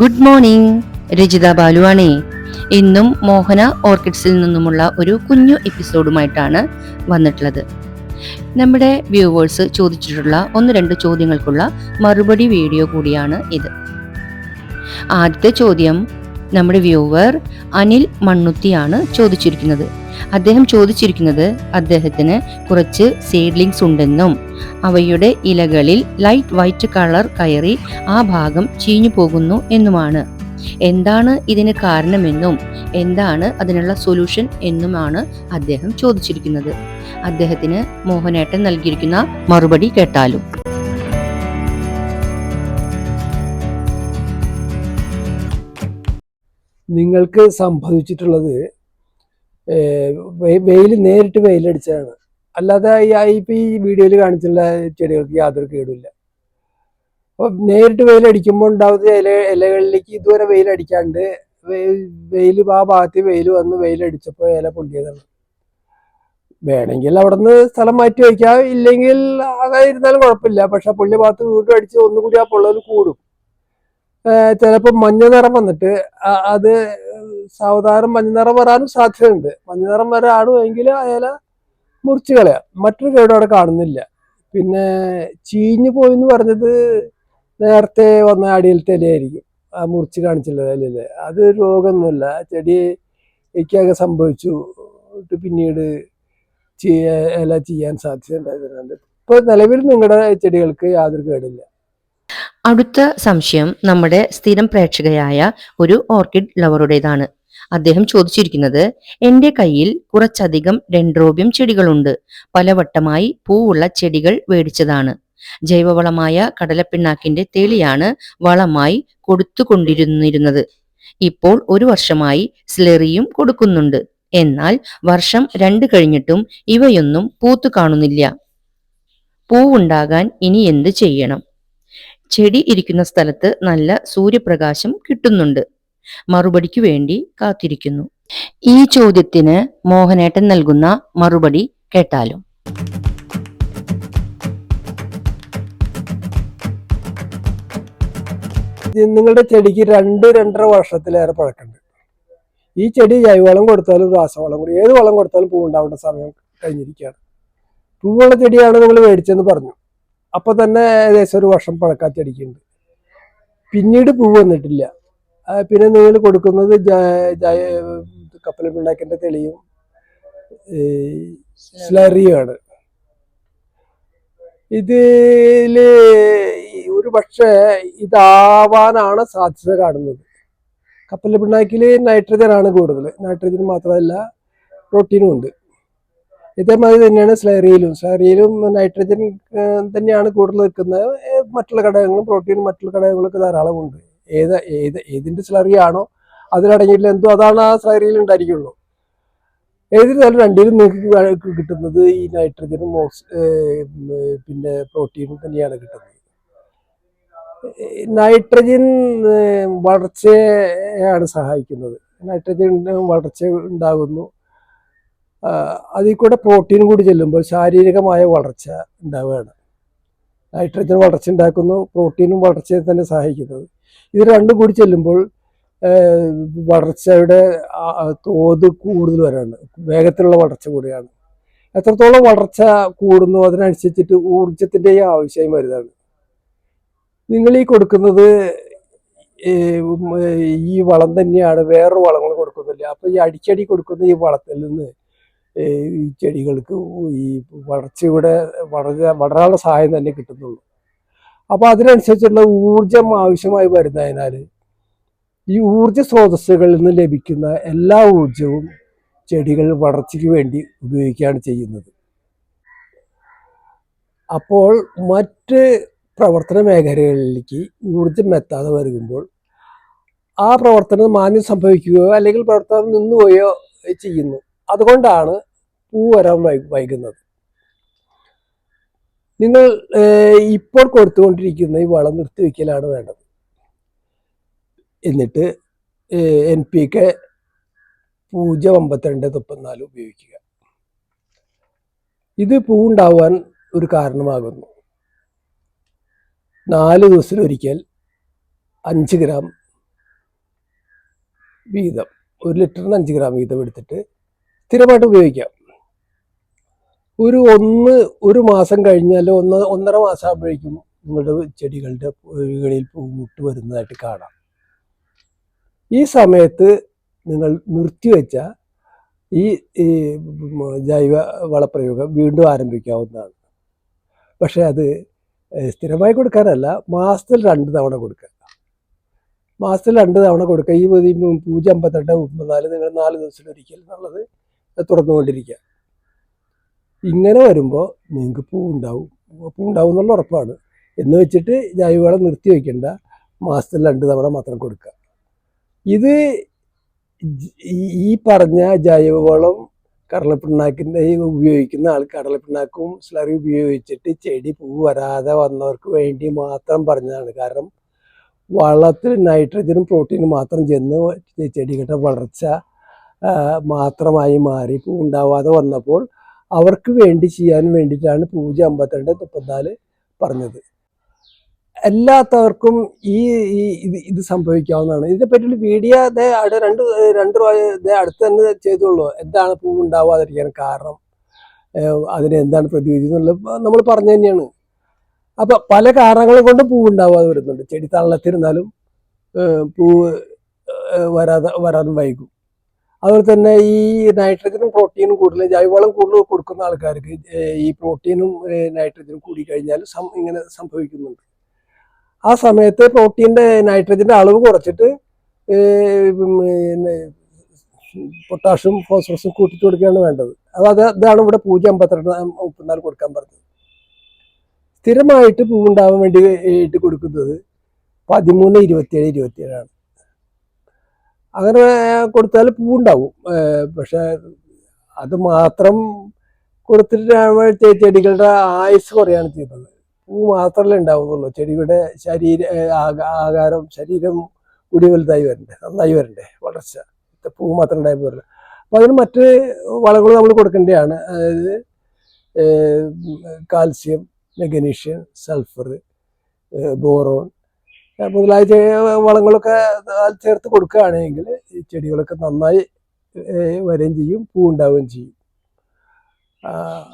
Good morning, Rajitha ബാലുവാണേ. ഇന്നും മോഹന ഓർക്കിഡ്സിൽ നിന്നുമുള്ള ഒരു കുഞ്ഞു എപ്പിസോഡുമായിട്ടാണ് വന്നിട്ടുള്ളത്. നമ്മുടെ വ്യൂവേഴ്സ് ചോദിച്ചിട്ടുള്ള 1-2 ചോദ്യങ്ങൾക്കുള്ള മറുപടി വീഡിയോ കൂടിയാണ് ഇത്. ആദ്യത്തെ ചോദ്യം നമ്മുടെ വ്യൂവർ അനിൽ മണ്ണുത്തിയാണ് ചോദിച്ചിരിക്കുന്നത്. അദ്ദേഹം ചോദിച്ചിരിക്കുന്നത് അദ്ദേഹത്തിന് കുറച്ച് സീഡ്ലിങ്സ് ഉണ്ടെന്നും അവയുടെ ഇലകളിൽ ലൈറ്റ് വൈറ്റ് കളർ കയറി ആ ഭാഗം ചീഞ്ഞു പോകുന്നു എന്നുമാണ്. എന്താണ് ഇതിന് കാരണമെന്നും എന്താണ് അതിനുള്ള സൊല്യൂഷൻ എന്നുമാണ് അദ്ദേഹം ചോദിച്ചിരിക്കുന്നത്. അദ്ദേഹത്തിന് മോഹനേട്ടൻ നൽകിയിരിക്കുന്ന മറുപടി കേട്ടാലും. നിങ്ങൾക്ക് സംഭവിച്ചിട്ടുള്ളത് നേരിട്ട് വെയിലടിച്ചതാണ്. അല്ലാതെ ഇപ്പം ഈ വീഡിയോയിൽ കാണിച്ചുള്ള ചെടികൾക്ക് യാതൊരു കേടുമില്ല. അപ്പോൾ നേരിട്ട് വെയിലടിക്കുമ്പോൾ ഉണ്ടാവുന്ന ഇലകളിലേക്ക് ഇതുവരെ വെയിലടിക്കാണ്ട് ആ ഭാഗത്ത് വെയിൽ വന്ന് വെയിലടിച്ചപ്പോൾ ഇല പൊള്ളിയതാണ്. വേണമെങ്കിൽ അവിടെ നിന്ന് സ്ഥലം മാറ്റി വയ്ക്കാം, ഇല്ലെങ്കിൽ അതായിരുന്നാലും കുഴപ്പമില്ല. പക്ഷെ പൊള്ളിയ ഭാഗത്ത് വീണ്ടും അടിച്ച് ഒന്നുകൂടി ആ പൊള്ളൽ കൂടും. ചിലപ്പോൾ മഞ്ഞ നിറം വന്നിട്ട് അത് സാവധാനം മഞ്ഞ നിറം വരാനും സാധ്യതയുണ്ട്. മഞ്ഞ നിറം വരാണെങ്കിൽ അയാല മുറിച്ച് കളയാം. മറ്റൊരു കേടും അവിടെ കാണുന്നില്ല. പിന്നെ ചീഞ്ഞു പോയെന്ന് പറഞ്ഞത് നേരത്തെ വന്ന അടിയിലത്തെ ഇലയായിരിക്കും, ആ മുറിച്ച് കാണിച്ചുള്ള ഇലയില്. അത് രോഗമൊന്നുമില്ല, ചെടിക്കൊക്കെ സംഭവിച്ചു. പിന്നീട് ഇല ചെയ്യാൻ സാധ്യത ഉണ്ടായിരുന്നുണ്ട്. ഇപ്പൊ നിലവിൽ നിങ്ങളുടെ ചെടികൾക്ക് യാതൊരു കേടില്ല. അടുത്ത സംശയം നമ്മുടെ സ്ഥിരം പ്രേക്ഷകയായ ഒരു ഓർക്കിഡ് ലവറുടേതാണ്. അദ്ദേഹം ചോദിച്ചിരിക്കുന്നത്, എന്റെ കയ്യിൽ കുറച്ചധികം ഡെൻഡ്രോബിയം ചെടികളുണ്ട്. പലവട്ടമായി പൂവുള്ള ചെടികൾ മേടിച്ചതാണ്. ജൈവവളമായ കടലപ്പിണ്ണാക്കിന്റെ തെളിയാണ് വളമായി കൊടുത്തുകൊണ്ടിരുന്നിരുന്നത്. ഇപ്പോൾ 1 വർഷമായി സ്ലെറിയും കൊടുക്കുന്നുണ്ട്. എന്നാൽ വർഷം 2 കഴിഞ്ഞിട്ടും ഇവയൊന്നും പൂത്തു കാണുന്നില്ല. പൂവുണ്ടാകാൻ ഇനി എന്ത് ചെയ്യണം? ചെടി ഇരിക്കുന്ന സ്ഥലത്ത് നല്ല സൂര്യപ്രകാശം കിട്ടുന്നുണ്ട്. മറുപടിക്ക് വേണ്ടി കാത്തിരിക്കുന്നു. ഈ ചോദ്യത്തിന് മോഹനേട്ടൻ നൽകുന്ന മറുപടി കേട്ടാലും. നിങ്ങളുടെ ചെടിക്ക് 2-2.5 വർഷത്തിലേറെ പഴക്കമുണ്ട്. ഈ ചെടി ജൈവവളം കൊടുത്താലും രാസവളം കൂടി ഏത് വളം കൊടുത്താലും പൂവുണ്ടാവേണ്ട സമയം കഴിഞ്ഞിരിക്കുകയാണ്. പൂവുള്ള ചെടിയാണ് നിങ്ങൾ മേടിച്ചെന്ന് പറഞ്ഞു. അപ്പൊ തന്നെ ഏകദേശം 1 വർഷം പഴക്കം ചെടിക്കുണ്ട്. പിന്നീട് പൂവ് വന്നിട്ടില്ല. പിന്നെ നിങ്ങൾ കൊടുക്കുന്നത് കപ്പലപ്പിണ്ണാക്കിന്റെ തെളിയും സ്ലറിയുമാണ്. ഇതില് ഒരു പക്ഷേ ഇതാവാനാണ് സാധ്യത കാണുന്നത്. കപ്പലപ്പിണ്ണാക്കില് നൈട്രജൻ ആണ് കൂടുതൽ. നൈട്രജൻ മാത്രമല്ല പ്രോട്ടീനും ഉണ്ട്. ഇതേമാതിരി തന്നെയാണ് സ്ലറിയിലും നൈട്രജൻ തന്നെയാണ് കൂടുതൽ നിൽക്കുന്നത്. മറ്റുള്ള ഘടകങ്ങളും പ്രോട്ടീനും മറ്റുള്ള ഘടകങ്ങളൊക്കെ ധാരാളമുണ്ട്. ഏതിന്റെ സ്ലറിയാണോ അതിലടങ്ങിയിട്ടില്ല എന്തോ അതാണ് ആ സ്ലറിയിൽ ഉണ്ടായിരിക്കുള്ളൂ. ഏതിരുന്നാലും രണ്ടിലും നിങ്ങൾക്ക് കിട്ടുന്നത് ഈ നൈട്രജനും പിന്നെ പ്രോട്ടീനും തന്നെയാണ് കിട്ടുന്നത്. നൈട്രജൻ വളർച്ചയാണ് സഹായിക്കുന്നത്. നൈട്രജൻ വളർച്ച ഉണ്ടാകുന്നു. അതിൽ കൂടെ പ്രോട്ടീനും കൂടി ചെല്ലുമ്പോൾ ശാരീരികമായ വളർച്ച ഉണ്ടാവുകയാണ്. നൈട്രജൻ വളർച്ച ഉണ്ടാക്കുന്നു, പ്രോട്ടീനും വളർച്ചയെ തന്നെ സഹായിക്കുന്നത്. ഇത് രണ്ടും കൂടി ചെല്ലുമ്പോൾ വളർച്ചയുടെ തോത് കൂടുതൽ വരാണ്, വേഗത്തിലുള്ള വളർച്ച കൂടിയാണ്. എത്രത്തോളം വളർച്ച കൂടുന്നു അതിനനുസരിച്ചിട്ട് ഊർജത്തിൻ്റെ ആവശ്യമായി വരുന്നതാണ്. നിങ്ങൾ ഈ കൊടുക്കുന്നത് ഈ വളം തന്നെയാണ്, വേറൊരു വളങ്ങൾ കൊടുക്കുന്നില്ല. അപ്പൊ ഈ അടിക്കടി കൊടുക്കുന്ന ഈ വളത്തിൽ നിന്ന് ഈ ചെടികൾക്ക് ഈ വളരാനുള്ള സഹായം തന്നെ കിട്ടുന്നുള്ളൂ. അപ്പൊ അതിനനുസരിച്ചുള്ള ഊർജം ആവശ്യമായി വരുന്നതിനാൽ ഈ ഊർജ സ്രോതസ്സുകളിൽ നിന്ന് ലഭിക്കുന്ന എല്ലാ ഊർജവും ചെടികൾ വളർച്ചയ്ക്ക് വേണ്ടി ഉപയോഗിക്കുകയാണ് ചെയ്യുന്നത്. അപ്പോൾ മറ്റ് പ്രവർത്തന മേഖലകളിലേക്ക് ഊർജം എത്താതെ വരുമ്പോൾ ആ പ്രവർത്തനം മാന്യം സംഭവിക്കുകയോ അല്ലെങ്കിൽ പ്രവർത്തനം നിന്നുപോയോ ചെയ്യുന്നു. അതുകൊണ്ടാണ് പൂ വരാൻ വൈകുന്നത്. നിങ്ങൾ ഇപ്പോൾ കൊടുത്തുകൊണ്ടിരിക്കുന്ന ഈ വളം നിർത്തിവെക്കലാണ് വേണ്ടത്. എന്നിട്ട് NPK 0.52-94 ഉപയോഗിക്കുക. ഇത് പൂവുണ്ടാവാൻ ഒരു കാരണമാകുന്നു. 4 ദിവസത്തിലൊരിക്കൽ 5 ഗ്രാം വീതം 1 ലിറ്ററിന് 5 ഗ്രാം വീതം എടുത്തിട്ട് സ്ഥിരമായിട്ട് ഉപയോഗിക്കാം. ഒരു മാസം കഴിഞ്ഞാലോ 1.5 മാസം ആകുമ്പോഴേക്കും നിങ്ങളുടെ ചെടികളുടെ വേരുകളിൽ പൂവിട്ട് വരുന്നതായിട്ട് കാണാം. ഈ സമയത്ത് നിങ്ങൾ നിർത്തിവെച്ച ഈ ജൈവ വളപ്രയോഗം വീണ്ടും ആരംഭിക്കാവുന്നതാണ്. പക്ഷേ അത് സ്ഥിരമായി കൊടുക്കാനല്ല, മാസത്തിൽ 2 തവണ കൊടുക്കുക. മാസത്തിൽ 2 തവണ കൊടുക്കുക. ഈ 0.58 34 നിങ്ങൾ 4 ദിവസത്തിലൊരിക്കൽ എന്നുള്ളത് തുറന്നുകൊണ്ടിരിക്കുക. ഇങ്ങനെ വരുമ്പോൾ നിങ്ങൾക്ക് പൂവുണ്ടാവും എന്നുള്ള ഉറപ്പാണ്. എന്ന് വെച്ചിട്ട് ജൈവവളം നിർത്തി വയ്ക്കേണ്ട, മാസത്തിൽ 2 തവണ മാത്രം കൊടുക്കുക. ഇത് ഈ പറഞ്ഞ ജൈവവളം കടലപ്പിണ്ണാക്കിൻ്റെ ഉപയോഗിക്കുന്ന ആൾ കടലപ്പിണ്ണാക്കും സ്ലറി ഉപയോഗിച്ചിട്ട് ചെടി പൂ വരാതെ വന്നവർക്ക് വേണ്ടി മാത്രം പറഞ്ഞതാണ്. കാരണം വളത്തിൽ നൈട്രജനും പ്രോട്ടീനും മാത്രം ചെന്ന് ചെടികളുടെ വളർച്ച മാത്രമായി മാറി പൂ ഉണ്ടാവാതെ വന്നപ്പോൾ അവർക്ക് വേണ്ടി ചെയ്യാൻ വേണ്ടിയിട്ടാണ് 0.52-34 പറഞ്ഞത്. എല്ലാത്തവർക്കും ഇത് സംഭവിക്കാവുന്നതാണ്. ഇതിനെപ്പറ്റിയുള്ള വീഡിയോ അടുത്ത് തന്നെ ചെയ്തോളൂ. എന്താണ് പൂ ഉണ്ടാവാതിരിക്കാൻ കാരണം, അതിന് എന്താണ് പ്രതിവിധി എന്നുള്ളത് നമ്മൾ പറഞ്ഞു തന്നെയാണ്. അപ്പൊ പല കാരണങ്ങൾ കൊണ്ട് പൂ ഉണ്ടാവാതെ വരുന്നുണ്ട്. ചെടി തള്ളത്തിരുന്നാലും പൂവ് വരാൻ വൈകും. അതുപോലെ തന്നെ ഈ നൈട്രജനും പ്രോട്ടീനും കൂടുതൽ, ജൈവവളം കൂടുതൽ കൊടുക്കുന്ന ആൾക്കാർക്ക് ഈ പ്രോട്ടീനും നൈട്രജനും കൂടി കഴിഞ്ഞാൽ ഇങ്ങനെ സംഭവിക്കുന്നുണ്ട്. ആ സമയത്ത് പ്രോട്ടീൻ്റെ നൈട്രജൻ്റെ അളവ് കുറച്ചിട്ട് പൊട്ടാഷ്യം ഫോസ്ഫറസും കൂട്ടിട്ട് കൊടുക്കുകയാണ് വേണ്ടത്. അതാണ് ഇവിടെ 0.52-34 കൊടുക്കാൻ പറഞ്ഞത്. സ്ഥിരമായിട്ട് പൂവുണ്ടാവാൻ വേണ്ടിയിട്ട് കൊടുക്കുന്നത് 13, 27, 27 അങ്ങനെ കൊടുത്താൽ പൂവുണ്ടാവും. പക്ഷെ അത് മാത്രം കൊടുത്തിട്ട് ചെടികളുടെ ആയുസ് കുറയാണ് ചെയ്യുന്നത്. പൂ മാത്രമല്ലേ ഉണ്ടാവുന്നുള്ളൂ. ചെടിയുടെ ശരീരം കൂടി വലുതായി വരണ്ടേ, നന്നായി വരണ്ടേ വളർച്ച. പൂ മാത്രം ഉണ്ടായി പോരില്ല. അപ്പം അതിന് മറ്റ് വളങ്ങൾ നമ്മൾ കൊടുക്കേണ്ടതാണ്. അതായത് കാൽസ്യം, മെഗ്നീഷ്യം, സൾഫർ, ബോറോൺ മുതലായ വളങ്ങളൊക്കെ ചേർത്ത് കൊടുക്കുകയാണെങ്കിൽ ഈ ചെടികളൊക്കെ നന്നായി വരികയും ചെയ്യും, പൂ ഉണ്ടാവുകയും ചെയ്യും.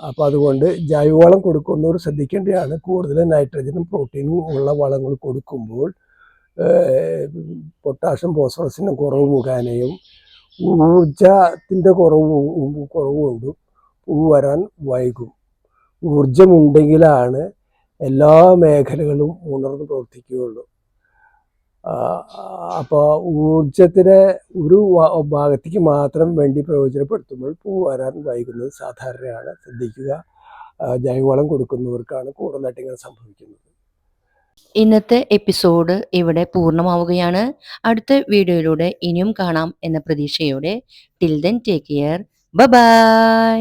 അപ്പം അതുകൊണ്ട് ജൈവവളം കൊടുക്കുന്നവർ ശ്രദ്ധിക്കേണ്ടതാണ്. കൂടുതൽ നൈട്രജനും പ്രോട്ടീനും ഉള്ള വളങ്ങൾ കൊടുക്കുമ്പോൾ പൊട്ടാഷ്യം ഫോസ്ഫറസിൻ്റെ കുറവ് മുഖേനയും ഊർജത്തിൻ്റെ കുറവ് കൊണ്ടും പൂ വരാൻ വൈകും. ഊർജമുണ്ടെങ്കിലാണ് എല്ലാ മേഖലകളും ഉണർന്ന് പ്രവർത്തിക്കുകയുള്ളൂ. അപ്പോൾ ഊർജത്തിനെ ഒരു ഭാഗത്തേക്ക് മാത്രം വേണ്ടി പ്രയോജനപ്പെടുത്തുമ്പോൾ പൂ വരാൻ വൈകുന്നത് സാധാരണയാണ്. ശ്രദ്ധിക്കുക. ജൈവവളം കൊടുക്കുന്നവർക്കാണ് കൂടുതലായിട്ട് ഇങ്ങനെ സംഭവിക്കുന്നത്. ഇന്നത്തെ എപ്പിസോഡ് ഇവിടെ പൂർണ്ണമാവുകയാണ്. അടുത്ത വീഡിയോയിലൂടെ ഇനിയും കാണാം എന്ന പ്രതീക്ഷയോടെ. Till then take care. By.